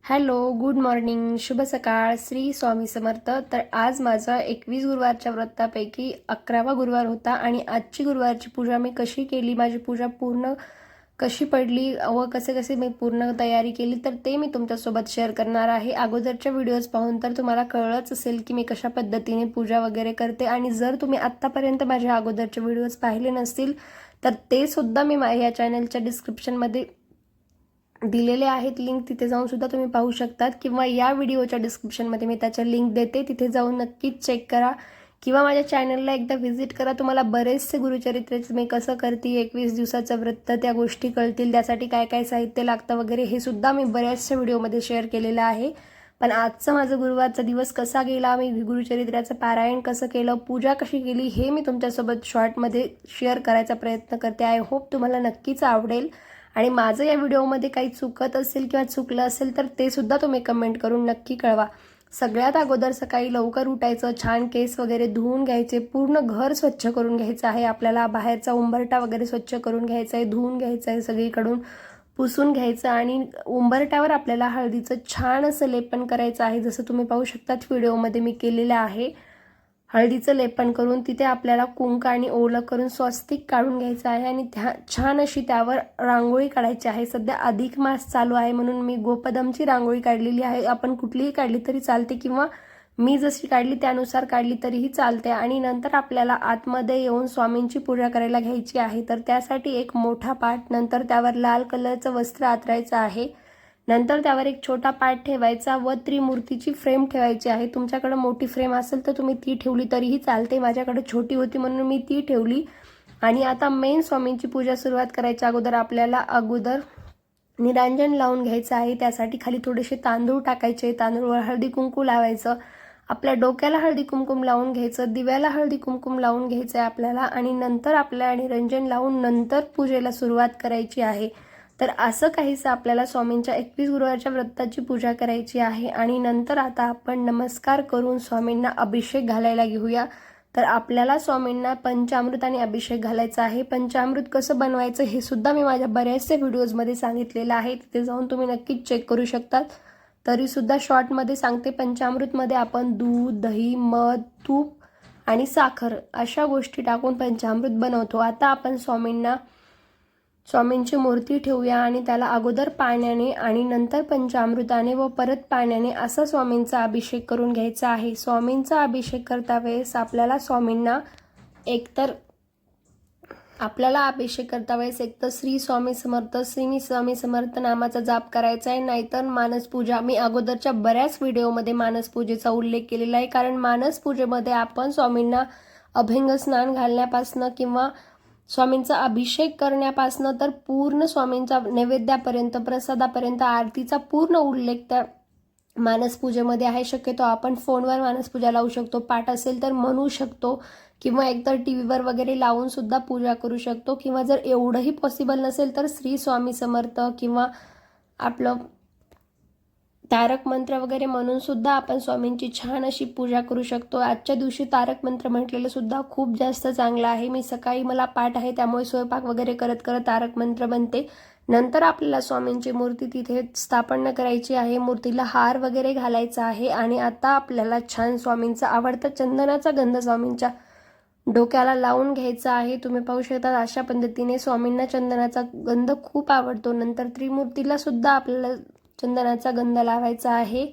Hello, good morning, शुभ सकाळ, श्री स्वामी समर्थ. तर आज माझा 21 गुरुवारच्या व्रतापैकी 11वा गुरुवार होता आणि आजची गुरुवारची पूजा मी कशी केली, माझी पूजा पूर्ण कशी पडली व कसे कसे मी पूर्ण तयारी केली तर ते मी तुमच्यासोबत शेअर करणार आहे. अगोदरच्या व्हिडिओज पाहून तर तुम्हाला कळलंच असेल की मी कशा पद्धतीने पूजा वगैरे करते आणि जर तुम्ही आत्तापर्यंत माझ्या अगोदरचे व्हिडिओज पाहिले नसतील तर ते सुद्धा मी या चॅनलच्या डिस्क्रिप्शनमध्ये दिलेले आहेत लिंक, तिथे जाऊन सुद्धा तुम्ही पाहू शकतात किंवा या व्हिडिओच्या डिस्क्रिप्शनमध्ये मी त्याच्या लिंक देते, तिथे जाऊन नक्कीच चेक करा किंवा माझ्या चॅनलला एकदा व्हिजिट करा. तुम्हाला बरेचसे गुरुचरित्रेचं मी कसं करते 21 दिवसाचं व्रत त्या गोष्टी कळतील, त्यासाठी काय काय साहित्य लागतं वगैरे हे सुद्धा मी बऱ्याचशा व्हिडिओमध्ये शेअर केलेलं आहे. पण आजचं माझं गुरुवारचा दिवस कसा गेला, मी गुरुचरित्राचं पारायण कसं केलं, पूजा कशी केली हे मी तुमच्यासोबत शॉर्टमध्ये शेअर करायचा प्रयत्न करते. आय होप तुम्हाला नक्कीच आवडेल आणि माझं या व्हिडिओमध्ये काही चुकत असेल किंवा चुकलं असेल तर ते सुद्धा तुम्ही कमेंट करून नक्की कळवा. सगळ्यात अगोदर सकाळी लवकर उठायचं, छान केस वगैरे धुवून घ्यायचे, पूर्ण घर स्वच्छ करून घ्यायचं आहे आपल्याला, बाहेरचा उंबरठा वगैरे स्वच्छ करून घ्यायचा आहे, धुवून घ्यायचं आहे, सगळीकडून पुसून घ्यायचं आणि उंबरठ्यावर आपल्याला हळदीचं छान असं लेपन करायचं आहे. जसं तुम्ही पाहू शकतात व्हिडिओमध्ये मी केलेलं आहे. हळदीचं लेपन करून तिथे आपल्याला कुंक आणि ओलं करून स्वस्तिक काढून घ्यायचं आहे आणि छान अशी त्यावर रांगोळी काढायची आहे. सध्या अधिक मास चालू आहे म्हणून मी गोपदमची रांगोळी काढलेली आहे. आपण कुठलीही काढली तरी चालते किंवा मी जशी काढली त्यानुसार काढली तरीही चालते. आणि नंतर आपल्याला आतमध्ये येऊन स्वामींची पूजा करायला घ्यायची आहे. तर त्यासाठी एक मोठा पाट, नंतर त्यावर लाल कलरचं वस्त्र आथरायचं आहे, नंतर त्यावर एक छोटा पाट ठेवायचा व त्रिमूर्तीची फ्रेम ठेवायची आहे. तुमच्याकडे मोठी फ्रेम असेल तर तुम्ही ती ठेवली तरीही चालते, माझ्याकडे छोटी होती म्हणून मी ती ठेवली. आणि आता मेन स्वामींची पूजा सुरुवात करायच्या अगोदर आपल्याला निरांजन लावून घ्यायचं आहे. त्यासाठी खाली थोडेसे तांदूळ टाकायचे, तांदूळवर हळदी कुंकू लावायचं, आपल्या डोक्याला हळदी कुंकुम लावून घ्यायचं, दिव्याला हळदी कुंकुम लावून घ्यायचं आहे आपल्याला आणि नंतर आपल्याला निरंजन लावून नंतर पूजेला सुरुवात करायची आहे. तर असं काहीसं आपल्याला स्वामींच्या 21 गुरुवारच्या व्रताची पूजा करायची आहे. आणि नंतर आता आपण नमस्कार करून स्वामींना अभिषेक घालायला घेऊया. तर आपल्याला स्वामींना पंचामृताने अभिषेक घालायचा आहे. पंचामृत कसं बनवायचं हे सुद्धा मी माझ्या बऱ्याचशा व्हिडिओजमध्ये सांगितलेलं आहे, तिथे जाऊन तुम्ही नक्कीच चेक करू शकतात. तरीसुद्धा शॉर्टमध्ये सांगते. पंचामृतमध्ये आपण दूध, दही, मध, तूप आणि साखर अशा गोष्टी टाकून पंचामृत बनवतो. आता आपण स्वामींची मूर्ती ठेवूया आणि त्याला अगोदर पाण्याने आणि नंतर पंचामृताने व परत पाण्याने असा स्वामींचा अभिषेक करून घ्यायचा आहे. स्वामींचा अभिषेक करता वेळेस आपल्याला अभिषेक करता वेळेस एकतर श्री स्वामी समर्थ नामाचा जाप करायचा आहे, नाहीतर मानसपूजा. मी अगोदरच्या बऱ्याच व्हिडिओमध्ये मानसपूजेचा उल्लेख केलेला आहे, कारण मानसपूजेमध्ये आपण स्वामींना अभंग स्नान घालण्यापासनं किंवा स्वामींचा अभिषेक करण्यापासनं तर पूर्ण स्वामींचा नैवेद्यापर्यंत, प्रसादापर्यंत, आरतीचा पूर्ण उल्लेख त्या मानसपूजेमध्ये आहे. शक्यतो आपण फोनवर मानसपूजा लावू शकतो, पाठ असेल तर म्हणू शकतो किंवा एकतर टीव्हीवर वगैरे लावून सुद्धा पूजा करू शकतो किंवा जर एवढंही पॉसिबल नसेल तर श्री स्वामी समर्थ किंवा आपलं तारक मंत्र वगैरे म्हणून सुद्धा आपण स्वामींची छान अशी पूजा करू शकतो. आजच्या दिवशी तारक मंत्र म्हटलेलं सुद्धा खूप जास्त चांगलं आहे. मी सकाळी मला पाठ आहे त्यामुळे स्वयंपाक वगैरे करत करत तारक मंत्र बनते. नंतर आपल्याला स्वामींची मूर्ती तिथे स्थापना करायची आहे, मूर्तीला हार वगैरे घालायचा आहे आणि आता आपल्याला छान स्वामींचा आवडता चंदनाचा गंध स्वामींच्या डोक्याला लावून घ्यायचा आहे. तुम्ही पाहू शकता अशा पद्धतीने स्वामींना चंदनाचा गंध खूप आवडतो. नंतर त्रिमूर्तीला सुद्धा आपल्याला चंदनाचा गंध लावायचा आहे.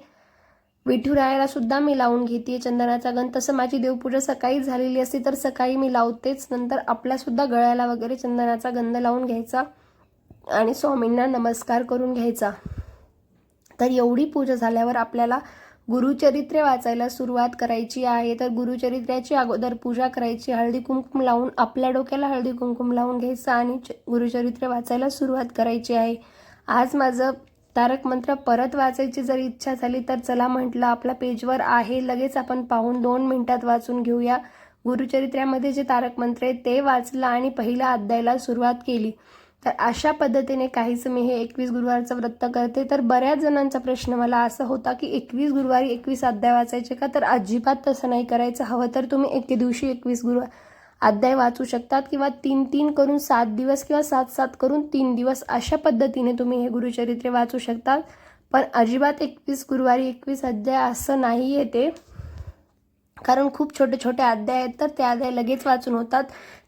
विठुरायाला सुद्धा मी लावून घेते चंदनाचा गंध. तसं माझी देवपूजा सकाळी झालेली असते तर सकाळी मी लावतेच. नंतर आपल्या सुद्धा गळ्याला वगैरे चंदनाचा गंध लावून घ्यायचा आणि स्वामींना नमस्कार करून घ्यायचा. तर एवढी पूजा झाल्यावर आपल्याला गुरुचरित्रे वाचायला सुरुवात करायची आहे. तर गुरुचरित्राची अगोदर पूजा करायची, हळदी कुंकुम लावून आपल्या डोक्याला हळदी कुंकुम लावून घ्यायचं आणि गुरुचरित्रे वाचायला सुरुवात करायची आहे. आज माझं तारक मंत्र परत वाचायची जर इच्छा झाली तर चला म्हटलं आपल्या पेजवर आहे, लगेच आपण पाहून 2 मिनिटात वाचून घेऊया. गुरुचरित्रामध्ये जे तारक मंत्र आहे ते वाचलं आणि पहिल्या अध्यायाला सुरुवात केली. तर अशा पद्धतीने काहीच मी हे 21 गुरुवारचं व्रत करते. तर बऱ्याच जणांचा प्रश्न मला असा होता की 21 गुरुवारी 21 अध्याय वाचायचे का? तर अजिबात तसं नाही करायचं. हवं तर तुम्ही एके दिवशी 21 अध्याय वाचू शकतात किंवा 3-3 करून 7 दिवस किंवा 7-7 करून 3 दिवस अशा पद्धतीने तुम्ही हे गुरुचरित्रे वाचू शकतात. पण अजिबात 21 गुरुवारी 21 अध्याय असं नाही आहे ते, कारण खूप छोटे छोटे अध्याय आहेत, तर ते अध्याय लगेच वाचून होतात.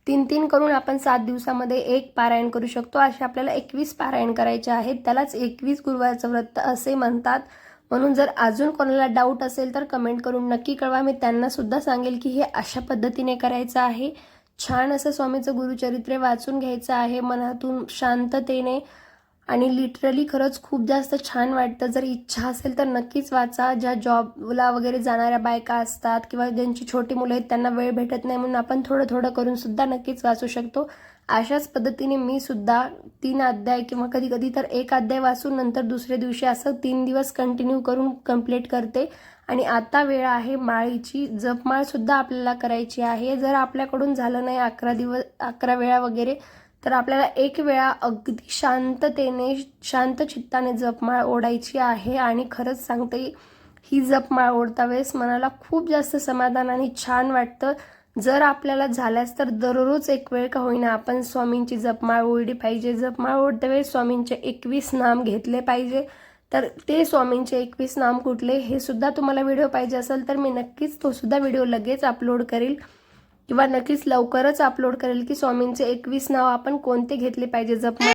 3-3 करून आपण 7 दिवसामध्ये एक पारायण करू शकतो. असे आपल्याला 21 पारायण करायचे आहेत. त्यालाच 21 गुरुवारचं व्रत असे म्हणतात. म्हणून जर अजून कोणाला डाऊट असेल तर कमेंट करून नक्की कळवा. मी त्यांना सुद्धा सांगेल की हे अशा पद्धतीने करायचं आहे. छान असं स्वामीचं गुरुचरित्र वाचून घ्यायचं आहे मनातून शांततेने, आणि लिटरली खरंच खूप जास्त छान वाटतं. जर इच्छा असेल तर नक्कीच वाचा. ज्या जॉबला वगैरे जाणाऱ्या बायका असतात किंवा ज्यांची छोटी मुलं आहेत त्यांना वेळ भेटत नाही, म्हणून आपण थोडं थोडं करून सुद्धा नक्कीच वाचू शकतो. अशाच पद्धतीने मी सुद्धा 3 अध्याय किंवा कधी कधी तर 1 अध्याय वाचून नंतर दुसऱ्या दिवशी असं 3 दिवस कंटिन्यू करून कंप्लीट करते. आणि आता वेळ आहे माळीची. जपमाळ सुद्धा आपल्याला करायची आहे. जर आपल्याकडून झालं नाही 11 वेळा वगैरे, तर आपल्याला 1 वेळा अगदी शांततेने शांत चित्ताने जपमाळ ओढायची आहे. आणि खरंच सांगते, ही जपमाळ ओढता वेळेस मनाला खूप जास्त समाधान आणि छान वाटतं. जर आपल्याला झाल्यास तर दररोज 1 वेळ का होईना आपण स्वामींची जपमाळ ओढली पाहिजे. जपमाळ ओढते वेळेस स्वामींचे 21 नाम घेतले पाहिजे. तर ते स्वामींचे 21 नाम कुठले हे सुद्धा तुम्हाला व्हिडिओ पाहिजे असेल तर मी नक्कीच तो सुद्धा व्हिडिओ लगेच अपलोड करेल, किंवा नक्कीच लवकरच अपलोड करेल की स्वामींचे 21 नाव आपण कोणते घेतले पाहिजे जपमाळ.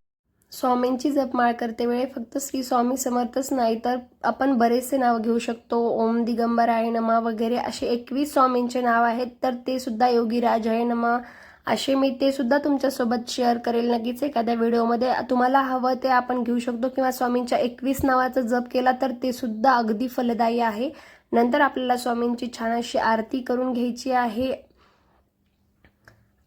स्वामींची जपमाळ करते वेळी फक्त श्री स्वामी समर्थच नाही तर आपण बरेचसे नाव घेऊ शकतो. ओम दिगंबराय नमः वगैरे असे 21 स्वामींचे नाव आहेत, तर ते सुद्धा योगीराजाय नमः असे मी ते सुद्धा तुमच्यासोबत शेअर करेल नक्कीच एखाद्या व्हिडिओमध्ये. तुम्हाला हवं ते आपण घेऊ शकतो, किंवा स्वामींच्या 21 नावाचा जप केला तर ते सुद्धा अगदी फलदायी आहे. नंतर आपल्याला स्वामींची छान अशी आरती करून घ्यायची आहे.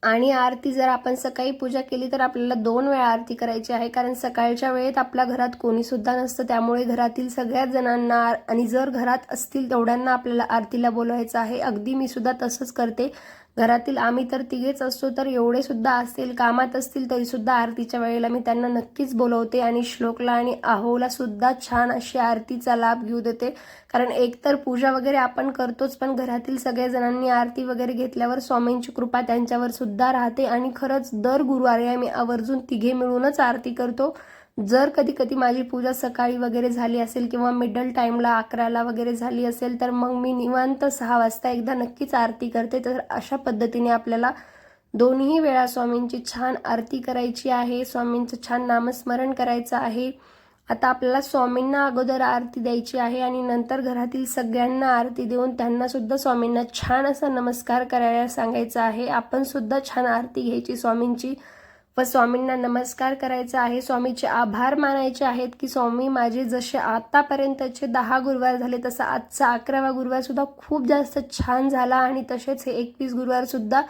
आणि आरती जर आपण सकाळी पूजा केली तर आपल्याला 2 वेळा आरती करायची आहे, कारण सकाळच्या वेळेत आपल्या घरात कोणी सुद्धा नसतं. त्यामुळे घरातील सगळ्याच जणांना, आणि जर घरात असतील तेवढ्यांना आपल्याला आरतीला बोलवायचं आहे. अगदी मी सुद्धा तसंच करते. घरातील आम्ही तर तिघेच असतो, तर एवढे सुद्धा असतील कामात असतील तरी सुद्धा आरतीच्या वेळेला मी त्यांना नक्कीच बोलवते. आणि श्लोकला आणि आहोला सुद्धा छान अशी आरतीचा लाभ घेऊ देते. कारण एकतर पूजा वगैरे आपण करतोच, पण घरातील सगळ्या जणांनी आरती वगैरे घेतल्यावर स्वामींची कृपा त्यांच्यावर सुद्धा राहते. आणि खरंच दर गुरुवारी आम्ही आवर्जून तिघे मिळूनच आरती करतो. जर कधी कधी माझी पूजा सकाळी वगैरे झाली असेल किंवा मिडल टाईमला 11ला वगैरे झाली असेल तर मग मी निवांत 6 वाजता एकदा नक्कीच आरती करते. तर अशा पद्धतीने आपल्याला दोन्ही वेळा स्वामींची छान आरती करायची आहे. स्वामींचं छान नामस्मरण करायचं आहे. आता आपल्याला स्वामींना अगोदर आरती द्यायची आहे आणि नंतर घरातील सगळ्यांना आरती देऊन त्यांना सुद्धा स्वामींना छान असा नमस्कार करायला सांगायचा आहे. आपण सुद्धा छान आरती घ्यायची स्वामींची व स्वामींना नमस्कार करायचा आहे. स्वामीचे आभार मानायचे आहेत की स्वामी माझे जसे आतापर्यंतचे 10 गुरुवार झाले तसा आजचा 11वा गुरुवार सुद्धा खूप जास्त छान झाला, आणि तसेच हे 21 गुरुवार सुद्धा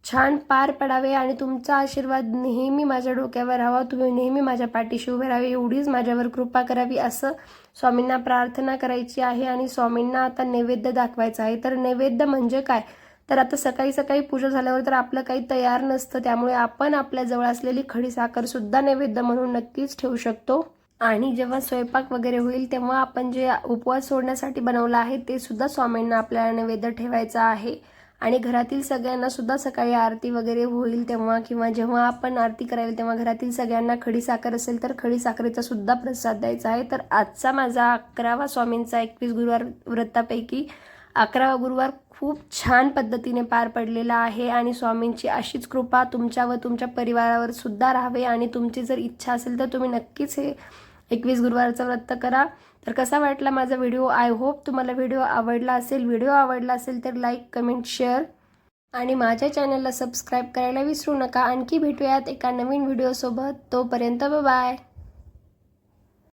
छान पार पडावे आणि तुमचा आशीर्वाद नेहमी माझ्या डोक्यावर राहावा. तुम्ही नेहमी माझ्या पाठीशी उभे राहावे, एवढीच माझ्यावर कृपा करावी असं स्वामींना प्रार्थना करायची आहे. आणि स्वामींना आता नैवेद्य दाखवायचा आहे. तर नैवेद्य म्हणजे काय, तर आता सकाळी सकाळी पूजा झाल्यावर तर आपलं काही तयार नसतं, त्यामुळे आपण आपल्या जवळ असलेली खडी साखर सुद्धा नैवेद्य म्हणून नक्कीच ठेवू शकतो. आणि जेव्हा स्वयंपाक वगैरे होईल तेव्हा आपण जे उपवास सोडण्यासाठी बनवलं आहे ते सुद्धा स्वामींना आपल्याला नैवेद्य ठेवायचा आहे. आणि घरातील सगळ्यांना सुद्धा सकाळी आरती वगैरे होईल तेव्हा किंवा जेव्हा आपण आरती करायला तेव्हा घरातील सगळ्यांना खडी साखर असेल तर खडी साखरेचा सुद्धा प्रसाद द्यायचा आहे. तर आजचा माझा 11वा स्वामींचा 21 गुरुवार व्रतापैकी 11वा गुरुवार खूप छान पद्धतीने पार पडलेला आहे. आणि स्वामींची अशीच कृपा तुमच्या व तुमच्या परिवारावर सुद्धा राहावे. आणि तुमची जर इच्छा असेल तर तुम्ही नक्कीच हे 21 गुरुवारचं व्रत करा. तर कसा वाटला माझा व्हिडिओ, आय होप तुम्हाला व्हिडिओ आवडला असेल. व्हिडिओ आवडला असेल तर लाईक, कमेंट, शेअर आणि माझ्या चॅनलला सबस्क्राईब करायला विसरू नका. आणखी भेटूयात एका नवीन व्हिडिओसोबत. तोपर्यंत बाय.